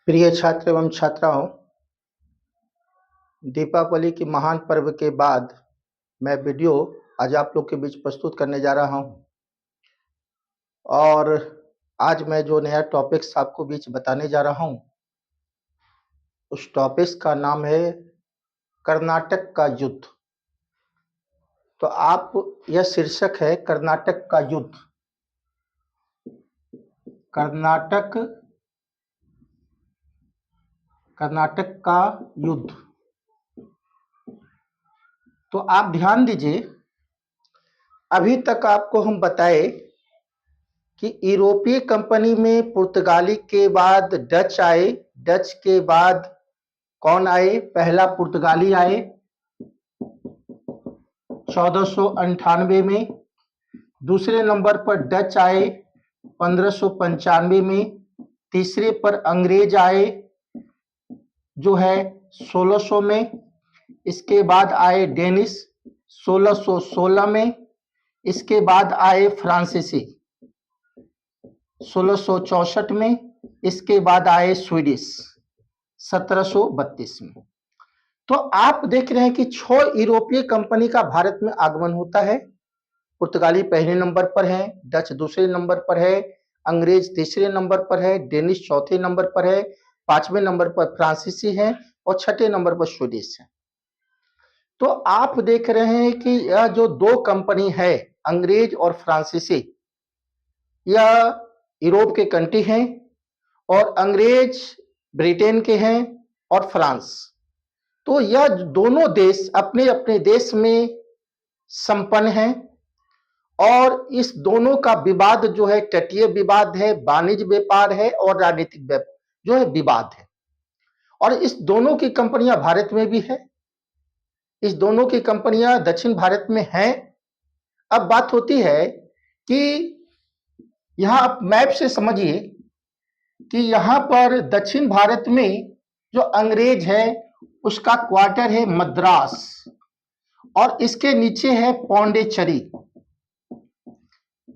प्रिय छात्र एवं छात्राओं, दीपावली के महान पर्व के बाद मैं वीडियो आज आप लोग के बीच प्रस्तुत करने जा रहा हूं। और आज मैं जो नया टॉपिक्स आपको बीच बताने जा रहा हूं, उस टॉपिक्स का नाम है कर्नाटक का युद्ध। तो आप यह शीर्षक है कर्नाटक का युद्ध। कर्नाटक का युद्ध। तो आप ध्यान दीजिए, अभी तक आपको हम बताए कि यूरोपीय कंपनी में पुर्तगाली के बाद डच आए। डच के बाद कौन आए? पहला पुर्तगाली आए 1498 में। दूसरे नंबर पर डच आए 1595 में। तीसरे पर अंग्रेज आए जो है 1600 में। इसके बाद आए डेनिश 1616 में। इसके बाद आए फ्रांसीसी 1664 में। इसके बाद आए स्वीडिश 1732 में। तो आप देख रहे हैं कि 6 यूरोपीय कंपनी का भारत में आगमन होता है। पुर्तगाली पहले नंबर पर है, डच दूसरे नंबर पर है, अंग्रेज तीसरे नंबर पर है, डेनिश चौथे नंबर पर है, 5वें नंबर पर फ्रांसीसी है और 6ठे नंबर पर स्वीडिश है। तो आप देख रहे हैं कि यह जो 2 कंपनी है, अंग्रेज और फ्रांसीसी, यह यूरोप के कंट्री हैं और अंग्रेज ब्रिटेन के हैं और फ्रांस। तो यह दोनों देश अपने अपने देश में संपन्न हैं और इस दोनों का विवाद जो है तटीय विवाद है, वाणिज्य व्यापार है और राजनीतिक जो है विवाद है। और इस दोनों की कंपनियां भारत में भी है। इस दोनों की कंपनियां दक्षिण भारत में हैं। अब बात होती है कि यहां आप मैप से समझिए कि यहां पर दक्षिण भारत में जो अंग्रेज है उसका क्वार्टर है मद्रास और इसके नीचे है पौंडीचेरी,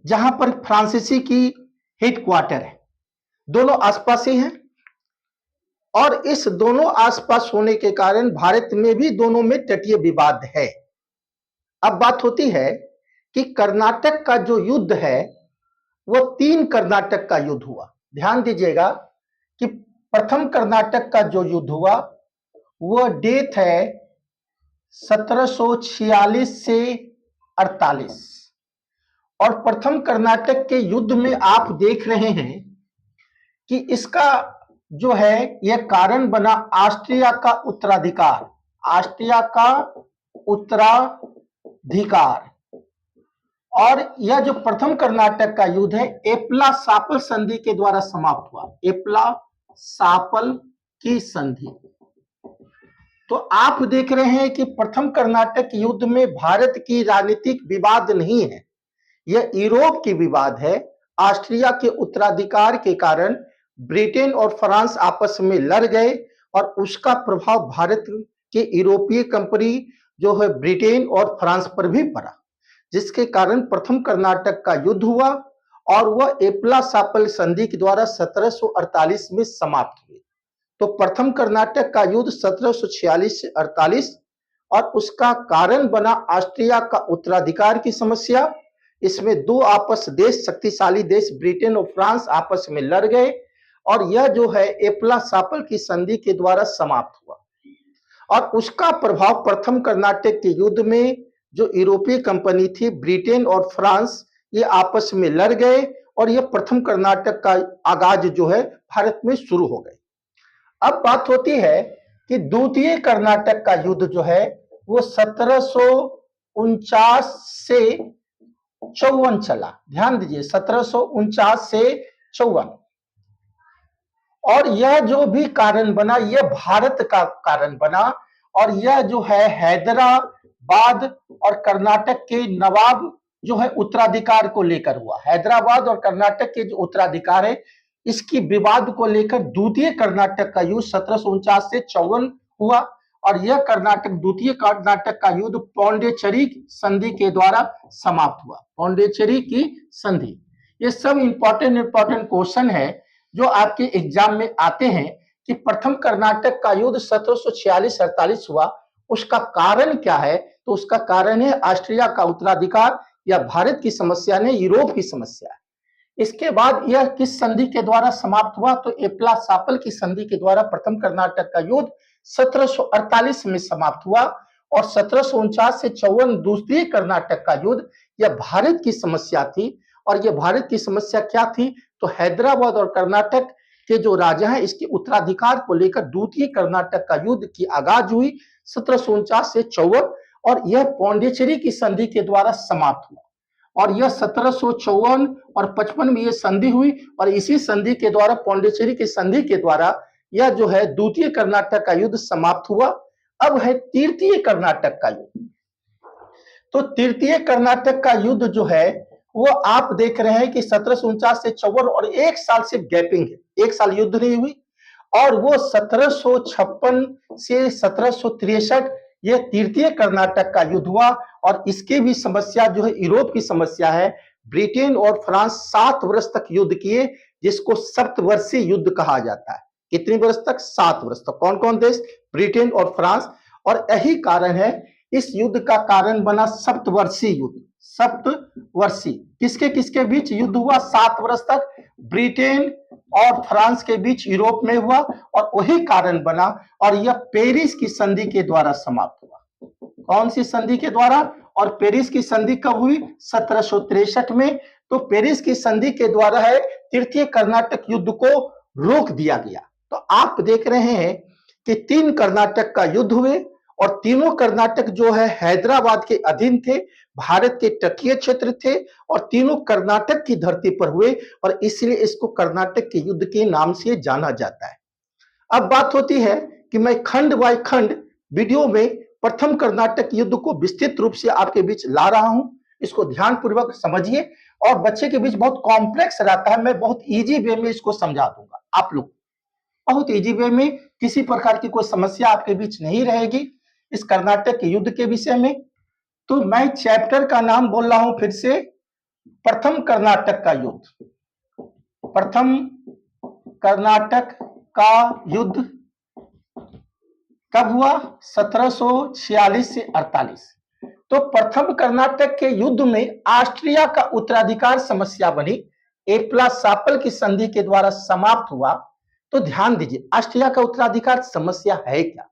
जहां पर फ्रांसीसी की हेड क्वार्टर है। दोनों आसपास ही हैं और इस दोनों आसपास होने के कारण भारत में भी दोनों में तटीय विवाद है। अब बात होती है कि कर्नाटक का जो युद्ध है वो 3 कर्नाटक का युद्ध हुआ। ध्यान दीजिएगा कि प्रथम कर्नाटक का जो युद्ध हुआ वो डेट है 1746 से 48 और प्रथम कर्नाटक के युद्ध में आप देख रहे हैं कि इसका जो है यह कारण बना ऑस्ट्रिया का उत्तराधिकार। ऑस्ट्रिया का उत्तराधिकार। और यह जो प्रथम कर्नाटक का युद्ध है एप्ला-सापल संधि के द्वारा समाप्त हुआ। एप्ला-सापल की संधि। तो आप देख रहे हैं कि प्रथम कर्नाटक युद्ध में भारत की राजनीतिक विवाद नहीं है, यह यूरोप की विवाद है। ऑस्ट्रिया के उत्तराधिकार के कारण ब्रिटेन और फ्रांस आपस में लड़ गए और उसका प्रभाव भारत के यूरोपीय कंपनी जो है ब्रिटेन और फ्रांस पर भी पड़ा, जिसके कारण प्रथम कर्नाटक का युद्ध हुआ और वह एप्ला-सापल संधि के द्वारा 1748 में समाप्त हुई। तो प्रथम कर्नाटक का युद्ध 1746 से 48 और उसका कारण बना ऑस्ट्रिया का उत्तराधिकार की समस्या। इसमें 2 आपस देश, शक्तिशाली देश ब्रिटेन और फ्रांस आपस में लड़ गए और यह जो है एप्ला-सापल की संधि के द्वारा समाप्त हुआ। और उसका प्रभाव प्रथम कर्नाटक के युद्ध में जो यूरोपीय कंपनी थी ब्रिटेन और फ्रांस, ये आपस में लड़ गए और यह प्रथम कर्नाटक का आगाज जो है भारत में शुरू हो गए। अब बात होती है कि द्वितीय कर्नाटक का युद्ध जो है वो 1749 से 54 चला। ध्यान दीजिए 1749 से 54। और यह जो भी कारण बना यह भारत का कारण बना और यह जो है हैदराबाद और कर्नाटक के नवाब जो है उत्तराधिकार को लेकर हुआ। हैदराबाद और कर्नाटक के जो उत्तराधिकार है इसकी विवाद को लेकर द्वितीय कर्नाटक का युद्ध 1749 से 54 हुआ और यह द्वितीय कर्नाटक का युद्ध पौंडीचेरी संधि के द्वारा समाप्त हुआ। पौंडीचेरी की संधि। ये सब इंपॉर्टेंट क्वेश्चन है जो आपके एग्जाम में आते हैं कि प्रथम कर्नाटक का युद्ध 1746-48 हुआ, उसका कारण क्या है? तो उसका कारण है ऑस्ट्रिया का उत्तराधिकार या भारत की समस्या ने यूरोप की समस्या है। इसके बाद यह किस संधि के द्वारा समाप्त हुआ? तो एप्ला सापल की संधि के द्वारा प्रथम कर्नाटक का युद्ध 1748 में समाप्त हुआ और 1749 से 54 दूसरी कर्नाटक का युद्ध, यह भारत की समस्या थी। और यह भारत की समस्या क्या थी? तो हैदराबाद और कर्नाटक के जो राजा हैं, इसके उत्तराधिकार को लेकर द्वितीय कर्नाटक का युद्ध की आगाज हुई 1749 से 54 और यह पौंडीचेरी की संधि के द्वारा समाप्त हुआ। और यह 1754 और 55 में यह संधि हुई और इसी संधि के द्वारा, पौंडीचेरी की संधि के द्वारा, यह जो है द्वितीय कर्नाटक का युद्ध समाप्त हुआ। अब है तृतीय कर्नाटक का युद्ध। तो तृतीय कर्नाटक का युद्ध जो है वो आप देख रहे हैं कि 1749 से 54 और एक साल से गैपिंग है, एक साल युद्ध नहीं हुई। और वो 1756 से 1763 यह तृतीय कर्नाटक का युद्ध हुआ और इसके भी समस्या जो है यूरोप की समस्या है। ब्रिटेन और फ्रांस 7 वर्ष तक युद्ध किए, जिसको सप्तवर्षीय युद्ध कहा जाता है। कितने वर्ष तक? 7 वर्ष तक। कौन कौन देश? ब्रिटेन और फ्रांस। और यही कारण है, इस युद्ध का कारण बना सप्तवर्षीय युद्ध। सप्तवर्षीय किसके किसके बीच युद्ध हुआ? 7 वर्ष तक ब्रिटेन और फ्रांस के बीच यूरोप में हुआ और वही कारण बना और यह पेरिस की संधि के द्वारा समाप्त हुआ। कौन सी संधि के द्वारा? और पेरिस की संधि कब हुई? 1763 में। तो पेरिस की संधि के द्वारा है तृतीय कर्नाटक युद्ध को रोक दिया गया। तो आप देख रहे हैं कि 3 कर्नाटक का युद्ध हुए और तीनों कर्नाटक जो है हैदराबाद के अधीन थे, भारत के तटीय क्षेत्र थे और तीनों कर्नाटक की धरती पर हुए और इसलिए इसको कर्नाटक के युद्ध के नाम से जाना जाता है। अब बात होती है कि मैं खंड बाय खंड वीडियो में प्रथम कर्नाटक युद्ध को विस्तृत रूप से आपके बीच ला रहा हूं। इसको ध्यानपूर्वक समझिए और बच्चे के बीच बहुत कॉम्प्लेक्स रहता है, मैं बहुत इजी वे में इसको समझा दूंगा। आप लोग बहुत इजी वे में, किसी प्रकार की कोई समस्या आपके बीच नहीं रहेगी इस कर्नाटक के युद्ध के विषय में। तो मैं चैप्टर का नाम बोल रहा हूं फिर से, प्रथम कर्नाटक का युद्ध। प्रथम कर्नाटक का युद्ध कब हुआ? 1746 से 48। तो प्रथम कर्नाटक के युद्ध में ऑस्ट्रिया का उत्तराधिकार समस्या बनी, एप्ला सापल की संधि के द्वारा समाप्त हुआ। तो ध्यान दीजिए, ऑस्ट्रिया का उत्तराधिकार समस्या है क्या?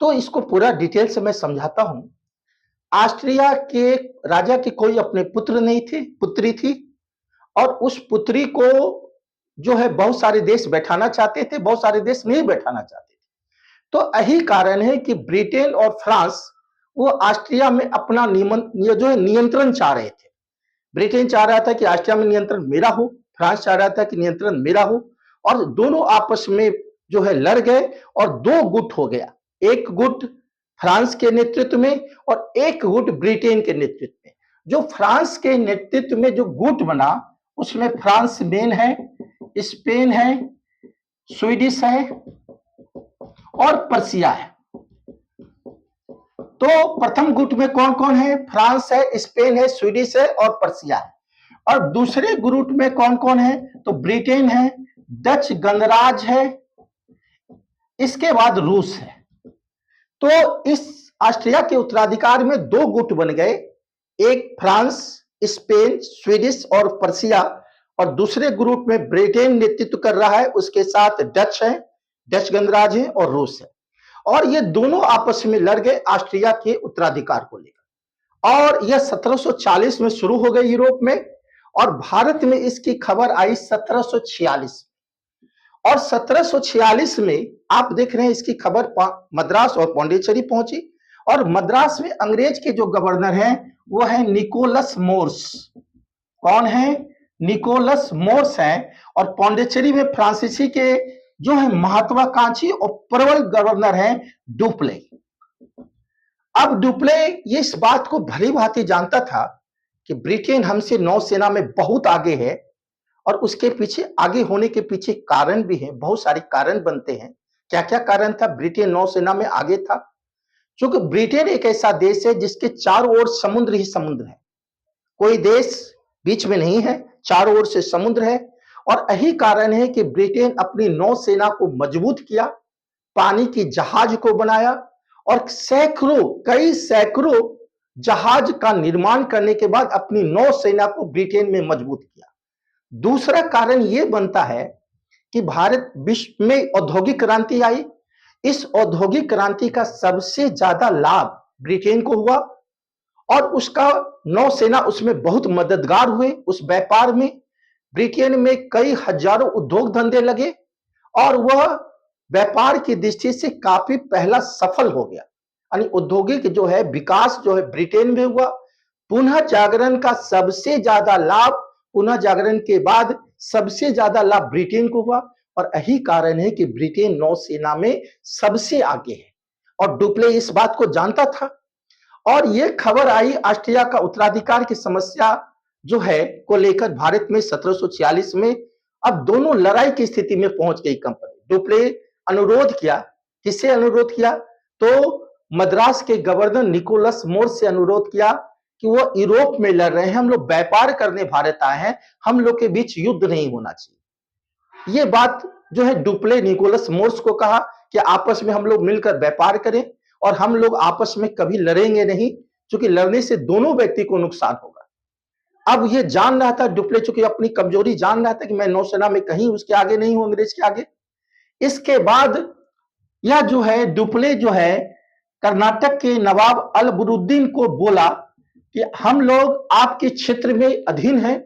तो इसको पूरा डिटेल से मैं समझाता हूं। ऑस्ट्रिया के राजा के कोई अपने पुत्र नहीं थे, पुत्री थी और उस पुत्री को जो है बहुत सारे देश बैठाना चाहते थे, बहुत सारे देश नहीं बैठाना चाहते थे। तो यही कारण है कि ब्रिटेन और फ्रांस वो ऑस्ट्रिया में अपना जो है नियंत्रण चाह रहे थे। ब्रिटेन चाह रहा था कि ऑस्ट्रिया में नियंत्रण मेरा हो, फ्रांस चाह रहा था कि नियंत्रण मेरा हो और दोनों आपस में जो है लड़ गए और 2 गुट हो गया। एक गुट फ्रांस के नेतृत्व में और एक गुट ब्रिटेन के नेतृत्व में। जो फ्रांस के नेतृत्व में जो गुट बना उसमें फ्रांस मेन है, स्पेन है, स्वीडिश है और पर्सिया है। तो प्रथम गुट में कौन कौन है? फ्रांस है, स्पेन है, स्वीडिश है और पर्सिया है। और दूसरे गुट में कौन कौन है? तो ब्रिटेन है, डच गणराज्य है, इसके बाद रूस है। तो इस ऑस्ट्रिया के उत्तराधिकार में 2 गुट बन गए, एक फ्रांस, स्पेन, स्वीडिश और पर्सिया और दूसरे ग्रुप में ब्रिटेन नेतृत्व कर रहा है, उसके साथ डच है, डच गणराज्य है और रूस है। और ये दोनों आपस में लड़ गए ऑस्ट्रिया के उत्तराधिकार को लेकर और यह 1740 में शुरू हो गई यूरोप में और भारत में इसकी खबर आई 1746 और 1746 में आप देख रहे हैं इसकी खबर मद्रास और पौंडीचेरी पहुंची और मद्रास में अंग्रेज के जो गवर्नर हैं वो है निकोलस मोर्स। कौन है? निकोलस मोर्स हैं। और पौंडीचेरी में फ्रांसीसी के जो है महत्वाकांक्षी और प्रबल गवर्नर हैं डुप्ले। अब डुप्ले ये इस बात को भली भांति जानता था कि ब्रिटेन हमसे नौसेना में बहुत आगे है और उसके पीछे आगे होने के पीछे कारण भी है, बहुत सारे कारण बनते हैं। क्या क्या कारण था ब्रिटेन नौसेना में आगे था? क्योंकि ब्रिटेन एक ऐसा देश है जिसके चारों ओर समुद्र ही समुद्र है, कोई देश बीच में नहीं है, चारों ओर से समुद्र है और यही कारण है कि ब्रिटेन अपनी नौसेना को मजबूत किया, पानी की जहाज को बनाया और कई सैकड़ों जहाज का निर्माण करने के बाद अपनी नौसेना को ब्रिटेन में मजबूत किया। दूसरा कारण यह बनता है कि भारत विश्व में औद्योगिक क्रांति आई। इस औद्योगिक क्रांति का सबसे ज्यादा लाभ ब्रिटेन को हुआ और उसका नौसेना उसमें बहुत मददगार हुए। उस व्यापार में ब्रिटेन में कई हजारों उद्योग धंधे लगे और वह व्यापार की दृष्टि से काफी पहला सफल हो गया। यानी औद्योगिक जो है विकास जो है ब्रिटेन में हुआ। पुनः जागरण का सबसे ज्यादा लाभ, पुनः जागरण के बाद सबसे ज्यादा लाभ ब्रिटेन को हुआ और यही कारण है कि ब्रिटेन नौसेना में सबसे आगे है और डुप्ले इस बात को जानता था। और यह खबर आई ऑस्ट्रिया का उत्तराधिकार की समस्या जो है को लेकर भारत में 1746 में। अब दोनों लड़ाई की स्थिति में पहुंच गई कंपनी। डुप्ले अनुरोध किया, किससे अनुरोध किया? तो मद्रास के गवर्नर निकोलस मोर्स से अनुरोध किया कि वो यूरोप में लड़ रहे हैं, हम लोग व्यापार करने भारत आए हैं, हम लोग के बीच युद्ध नहीं होना चाहिए। ये बात जो है डुप्ले निकोलस मोर्स को कहा कि आपस में हम लोग मिलकर व्यापार करें और हम लोग आपस में कभी लड़ेंगे नहीं, क्योंकि लड़ने से दोनों व्यक्ति को नुकसान होगा। अब ये जान रहा था डुप्ले, चूंकि अपनी कमजोरी जान रहा था कि मैं नौसेना में कहीं उसके आगे नहीं हूं, अंग्रेज के आगे। इसके बाद यह जो है डुप्ले जो है कर्नाटक के नवाब अलबरुद्दीन को बोला कि हम लोग आपके क्षेत्र में अधीन हैं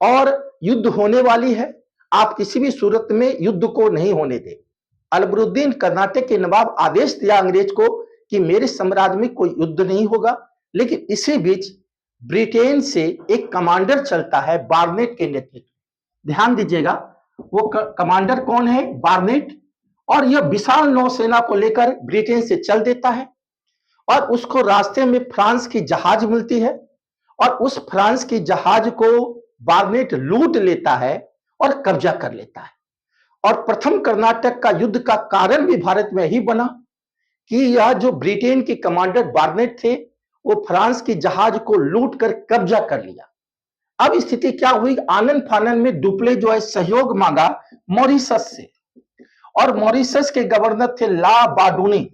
और युद्ध होने वाली है, आप किसी भी सूरत में युद्ध को नहीं होने दें। अलबरुद्दीन कर्नाटक के नवाब आदेश दिया अंग्रेज को कि मेरे साम्राज्य में कोई युद्ध नहीं होगा। लेकिन इसी बीच ब्रिटेन से एक कमांडर चलता है बार्नेट के नेतृत्व। ध्यान दीजिएगा, वो कमांडर कौन है? बार्नेट। और यह विशाल नौसेना को लेकर ब्रिटेन से चल देता है और उसको रास्ते में फ्रांस की जहाज मिलती है और उस फ्रांस की जहाज को बार्नेट लूट लेता है और कब्जा कर लेता है। और प्रथम कर्नाटक का युद्ध का कारण भी भारत में ही बना कि यह जो ब्रिटेन के कमांडर बार्नेट थे वो फ्रांस की जहाज को लूट कर कब्जा कर लिया। अब स्थिति क्या हुई? आनन फानन में डुप्ले जो है सहयोग मांगा मॉरिशस से और मॉरिशस के गवर्नर थे ला बार्डूनी।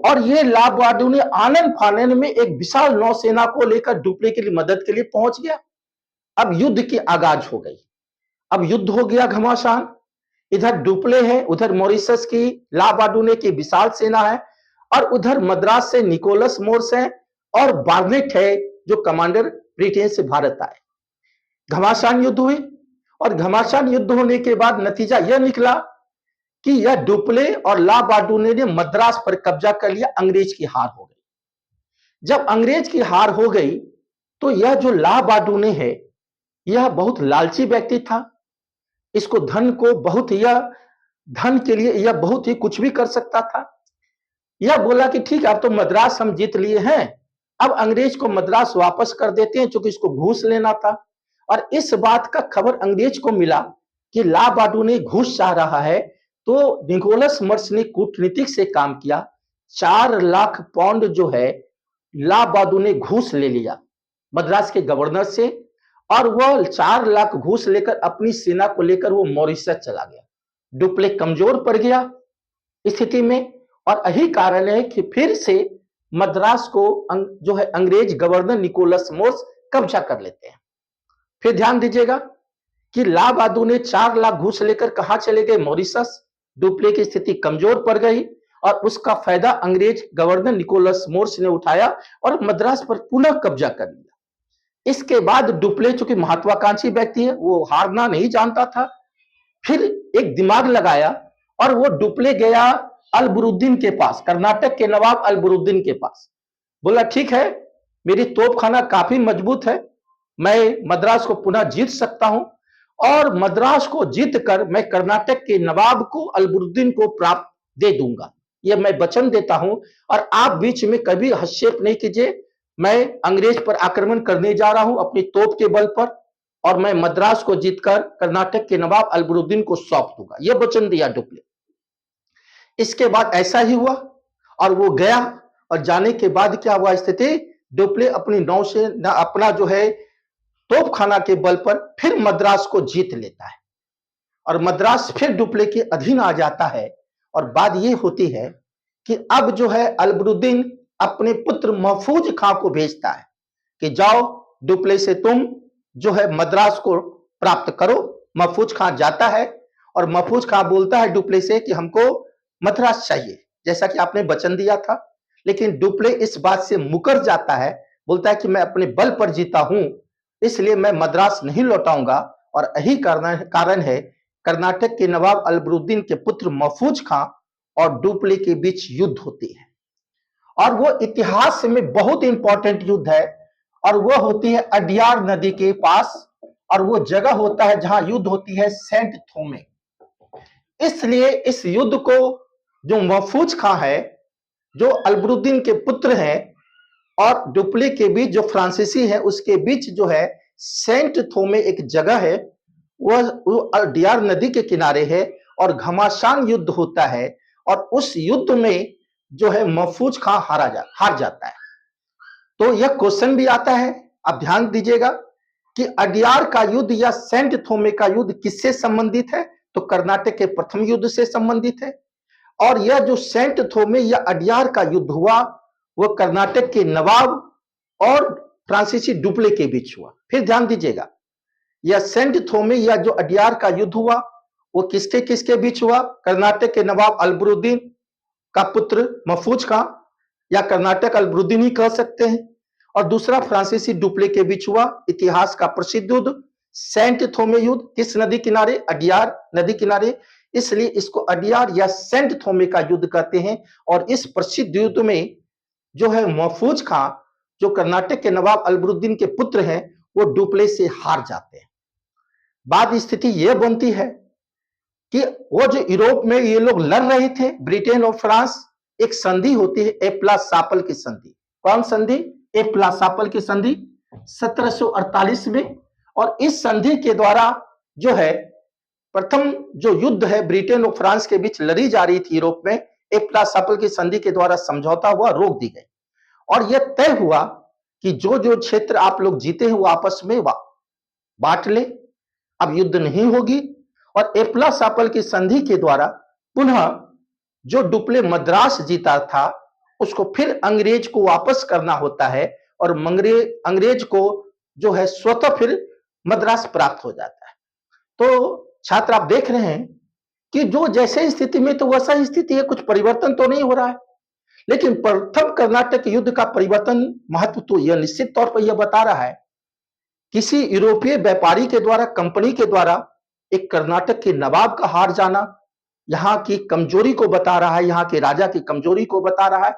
और ये ला बार्डूनी आनन फानन में एक विशाल नौसेना को लेकर डुप्ले के लिए मदद के लिए पहुंच गया। अब युद्ध की आगाज हो गई। अब युद्ध हो गया घमासान। इधर डुप्ले है, उधर मॉरिशस की ला बार्डूने की विशाल सेना है और उधर मद्रास से निकोलस मोर्स है और बार्नेट है जो कमांडर ब्रिटेन से भारत आए। घमासान युद्ध हुए और घमासान युद्ध होने के बाद नतीजा यह निकला कि यह डुप्ले और ला बार्डूने ने मद्रास पर कब्जा कर लिया। अंग्रेज की हार हो गई। जब अंग्रेज की हार हो गई तो यह जो ला बार्डूने है यह बहुत लालची व्यक्ति था। इसको धन को बहुत, यह धन के लिए यह बहुत ही कुछ भी कर सकता था। यह बोला कि ठीक है, अब तो मद्रास हम जीत लिए हैं, अब अंग्रेज को मद्रास वापस कर देते हैं, क्योंकि इसको घूस लेना था। और इस बात का खबर अंग्रेज को मिला कि ला बार्डूने घूस चाह रहा है, तो निकोलस मर्स ने कूटनीतिक से काम किया। 4 लाख पाउंड जो है ला बार्डूने घूस ले लिया मद्रास के गवर्नर से और वह 4 लाख घूस लेकर अपनी सेना को लेकर वो मॉरिशस चला गया। डुप्ले कमजोर पड़ गया स्थिति में और यही कारण है कि फिर से मद्रास को जो है अंग्रेज गवर्नर निकोलस मोर्स कब्जा कर लेते हैं। फिर ध्यान दीजिएगा कि ला बार्डूने 4 लाख घूस लेकर कहां चले गए? मॉरिशस। डुप्ले की स्थिति कमजोर पड़ गई और उसका फायदा अंग्रेज गवर्नर निकोलस मोर्स ने उठाया और मद्रास पर पुनः कब्जा कर लिया। इसके बाद डुप्ले चूंकि महत्वाकांक्षी व्यक्ति है, वो हारना नहीं जानता था, फिर एक दिमाग लगाया और वो डुप्ले गया अलबरुद्दीन के पास, कर्नाटक के नवाब अलबरुद्दीन के पास। बोला ठीक है, मेरी तोपखाना काफी मजबूत है, मैं मद्रास को पुनः जीत सकता हूं और मद्रास को जीतकर मैं कर्नाटक के नवाब को अलबरुद्दीन को प्राप्त दे दूंगा, यह मैं वचन देता हूं और आप बीच में कभी हस्तक्षेप नहीं कीजिए। मैं अंग्रेज पर आक्रमण करने जा रहा हूं अपनी तोप के बल पर और मैं मद्रास को जीतकर कर्नाटक के नवाब अलबरुद्दीन को सौंप दूंगा, यह वचन दिया डुप्ले। इसके बाद ऐसा ही हुआ और वो गया और जाने के बाद क्या हुआ स्थिति? डुप्ले अपनी नौ से अपना जो है तोपखाना के बल पर फिर मद्रास को जीत लेता है और मद्रास फिर डुप्ले के अधीन आ जाता है। और बात यह होती है कि अब जो है अकबरुद्दीन अपने पुत्र महफूज खां को भेजता है कि जाओ डुप्ले से तुम जो है मद्रास को प्राप्त करो। महफूज खां जाता है और महफूज खां बोलता है डुप्ले से कि हमको मद्रास चाहिए, जैसा कि आपने वचन दिया था। लेकिन डुप्ले इस बात से मुकर जाता है, बोलता है कि मैं अपने बल पर जीता हूं, इसलिए मैं मद्रास नहीं लौटाऊंगा। और यही कारण है कर्नाटक के नवाब अकबरुद्दीन के पुत्र महफूज खां और डुप्ले के बीच युद्ध होती है। और वो इतिहास में बहुत इंपॉर्टेंट युद्ध है और वो होती है अडियार नदी के पास, और वो जगह होता है जहां युद्ध होती है सेंट थोमे। इसलिए इस युद्ध को जो महफूज खां है, जो अकबरुद्दीन के पुत्र हैं, और डुप्ले के बीच जो फ्रांसीसी है उसके बीच जो है सेंट थोमे एक जगह है, वो अडियार नदी के किनारे है और घमासान युद्ध होता है। और उस युद्ध में जो है महफूज खां हार जाता है। तो यह क्वेश्चन भी आता है, आप ध्यान दीजिएगा कि अडियार का युद्ध या सेंट थोमे का युद्ध किससे संबंधित है? तो कर्नाटक के प्रथम युद्ध से संबंधित है। और यह जो सेंट थोमे या अडियार का युद्ध हुआ वह कर्नाटक के नवाब और फ्रांसीसी डुप्ले के बीच हुआ। फिर ध्यान दीजिएगा, यह सेंट थोमे या जो अडियार का युद्ध हुआ वो किसके किसके बीच हुआ? कर्नाटक के नवाब अकबरुद्दीन का पुत्र महफूज खां, या कर्नाटक अकबरुद्दीन ही कह सकते हैं, और दूसरा फ्रांसीसी डुप्ले के बीच हुआ। इतिहास का प्रसिद्ध युद्ध सेंट थोमे युद्ध किस नदी किनारे? अडियार नदी किनारे, इसलिए इसको अडियार या सेंट थोमे का युद्ध कहते हैं। और इस प्रसिद्ध युद्ध में जो है महफूज खां, जो कर्नाटक के नवाब अकबरुद्दीन के पुत्र हैं, वो डुप्ले से हार जाते हैं। बाद स्थिति यह बनती है कि वो जो यूरोप में ये लोग लड़ रहे थे, ब्रिटेन और फ्रांस, एक संधि होती है एप्ला-सापल की संधि। कौन संधि? एप्ला-सापल की संधि 1748 में। और इस संधि के द्वारा जो है प्रथम जो युद्ध है ब्रिटेन और फ्रांस के बीच लड़ी जा रही थी यूरोप में, एप्ला-सापल की संधि के द्वारा समझौता हुआ, रोक दी गई। और यह तय हुआ कि जो जो क्षेत्र आप लोग जीते हैं वो आपस में बांट ले, अब युद्ध नहीं होगी। और एप्ला-सापल की संधि के द्वारा पुनः जो डुप्ले मद्रास जीता था उसको फिर अंग्रेज को वापस करना होता है, और अंग्रेज को जो है स्वतः फिर मद्रास प्राप्त हो जाता है। तो छात्र आप देख रहे हैं कि जो जैसे स्थिति में तो वैसा ही स्थिति है, कुछ परिवर्तन तो नहीं हो रहा है। लेकिन प्रथम कर्नाटक युद्ध का परिवर्तन महत्व तो यह निश्चित तौर पर यह बता रहा है, किसी यूरोपीय व्यापारी के द्वारा, कंपनी के द्वारा एक कर्नाटक के नवाब का हार जाना यहाँ की कमजोरी को बता रहा है, यहाँ के राजा की कमजोरी को बता रहा है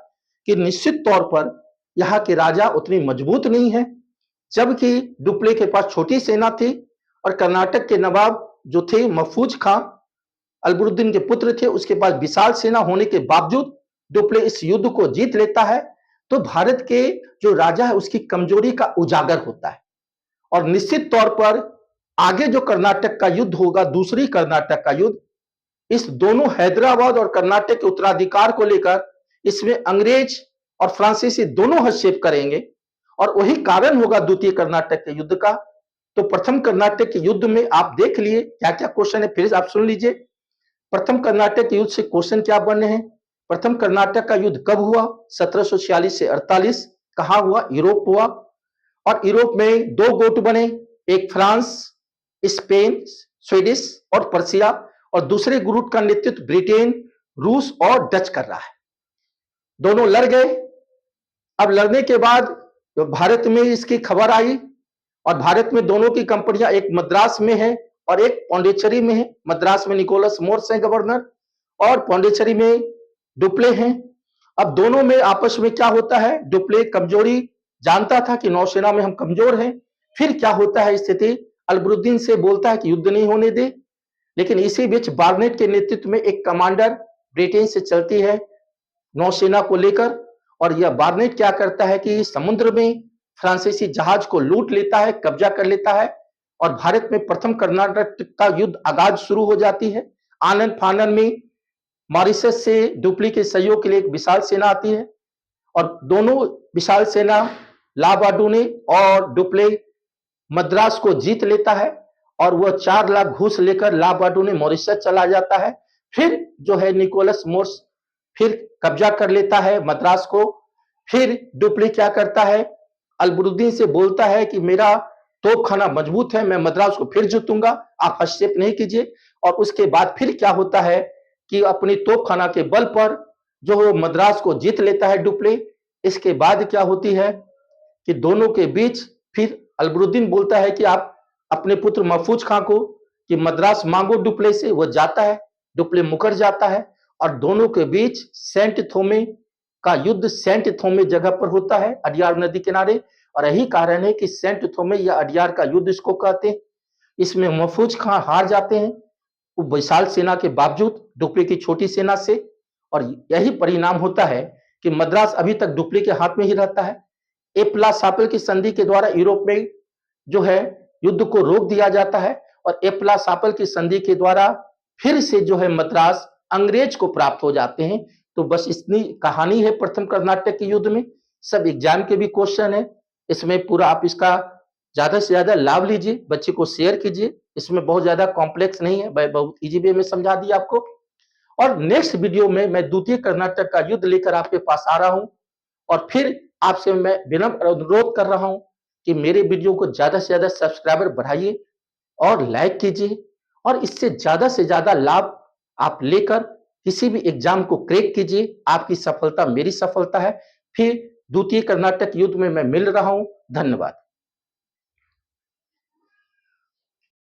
कि निश्चित तौर पर यहाँ के राजा उतनी मजबूत नहीं है। जबकि डुप्ले के पास छोटी सेना थी और कर्नाटक के नवाब जो थे महफूज खां, अकबरुद्दीन के पुत्र थे, उसके पास विशाल सेना होने के बावजूद डुप्ले इस युद्ध को जीत लेता है। तो भारत के जो राजा है उसकी कमजोरी का उजागर होता है। और निश्चित तौर पर आगे जो कर्नाटक का युद्ध होगा, दूसरी कर्नाटक का युद्ध, इस दोनों हैदराबाद और कर्नाटक के उत्तराधिकार को लेकर इसमें अंग्रेज और फ्रांसीसी दोनों हस्तक्षेप करेंगे, और वही कारण होगा द्वितीय कर्नाटक के युद्ध का। तो प्रथम कर्नाटक के युद्ध में आप देख लिए क्या क्या क्वेश्चन है, फिर आप सुन लीजिए। प्रथम कर्नाटक युद्ध से क्वेश्चन क्या बने हैं? प्रथम कर्नाटक का युद्ध कब हुआ? 1746 से 48। कहां हुआ? यूरोप हुआ। और यूरोप में दो गुट बने, एक फ्रांस, स्पेन, स्वीडिश और पर्शिया, और दूसरे गुट का नेतृत्व ब्रिटेन, रूस और डच कर रहा है। दोनों लड़ गए। अब लड़ने के बाद भारत में इसकी खबर आई, और भारत में दोनों की कंपनियां, एक मद्रास में है और एक पौंडीचेरी में है। मद्रास में निकोलस मोर्स है गवर्नर, और पौंडीचेरी में डुप्ले हैं। अब दोनों में आपस में क्या होता है? डुप्ले कमजोरी जानता था कि नौसेना में हम कमजोर हैं। फिर क्या होता है स्थिति? अकबरुद्दीन से बोलता है कि युद्ध नहीं होने दे। लेकिन इसी बीच बार्नेट के नेतृत्व में एक कमांडर ब्रिटेन से चलती है नौसेना को लेकर, और यह बार्नेट क्या करता है कि समुद्र में फ्रांसीसी जहाज को लूट लेता है, कब्जा कर लेता है, और भारत में प्रथम कर्नाटक का युद्ध आगाज शुरू हो जाती है। आनन फानन में मॉरिशस से डुप्ले के सहयोग के लिए एक विशाल सेना आती है, और दोनों विशाल सेना लाबाडूने और डुप्ले मद्रास को जीत लेता है और वह 4 लाख घूस लेकर ला बर्डूने मॉरिशस चला जाता है। फिर जो है निकोलस मोर्स फिर कब्जा कर लेता है मद्रास को। फिर डुप्ली क्या करता है, अलबरुद्दीन से बोलता है कि मेरा तोपखाना मजबूत है, मैं मद्रास को फिर जीतूंगा, आप हस्तक्षेप नहीं कीजिए। और उसके बाद फिर क्या होता है कि अपनी तोपखाना के बल पर जो मद्रास को जीत लेता है डुप्ले। इसके बाद क्या होती है कि दोनों के बीच फिर अलबरुद्दीन बोलता है कि आप अपने पुत्र महफूज खां को कि मद्रास मांगो डुप्ले से, वो जाता है, डुप्ले मुकर जाता है और दोनों के बीच सेंट थोमे का युद्ध सेंट थोमे जगह पर होता है, अडियार नदी किनारे। और यही कारण है कि सेंट थोमे या अडियार का युद्ध इसको कहते हैं। इसमें महफूज खां हार जाते हैं वो विशाल सेना के बावजूद डुप्ले की छोटी सेना से। और यही परिणाम होता है कि मद्रास अभी तक डुप्ले के हाथ में ही रहता है। एप्ला सापल की संधि के द्वारा यूरोप में जो है युद्ध को रोक दिया जाता है और एप्ला सापल की संधि के द्वारा फिर से जो है मद्रास अंग्रेज को प्राप्त हो जाते हैं। तो बस इतनी कहानी है प्रथम कर्नाटक के युद्ध में। सब एग्जाम के भी क्वेश्चन है इसमें, पूरा आप इसका ज्यादा से ज्यादा लाभ लीजिए, बच्चे को शेयर कीजिए। इसमें बहुत ज्यादा कॉम्प्लेक्स नहीं है, मैं बहुत इजी वे में समझा दिया आपको। और नेक्स्ट वीडियो में मैं द्वितीय कर्नाटक का युद्ध लेकर आपके पास आ रहा हूं। और फिर आपसे मैं विनम्र अनुरोध कर रहा हूं कि मेरे वीडियो को ज्यादा से ज्यादा सब्सक्राइबर बढ़ाइए और लाइक कीजिए और इससे ज्यादा से ज्यादा लाभ आप लेकर किसी भी एग्जाम को क्रैक कीजिए। आपकी सफलता मेरी सफलता है। फिर द्वितीय कर्नाटक युद्ध में मैं मिल रहा हूं। धन्यवाद।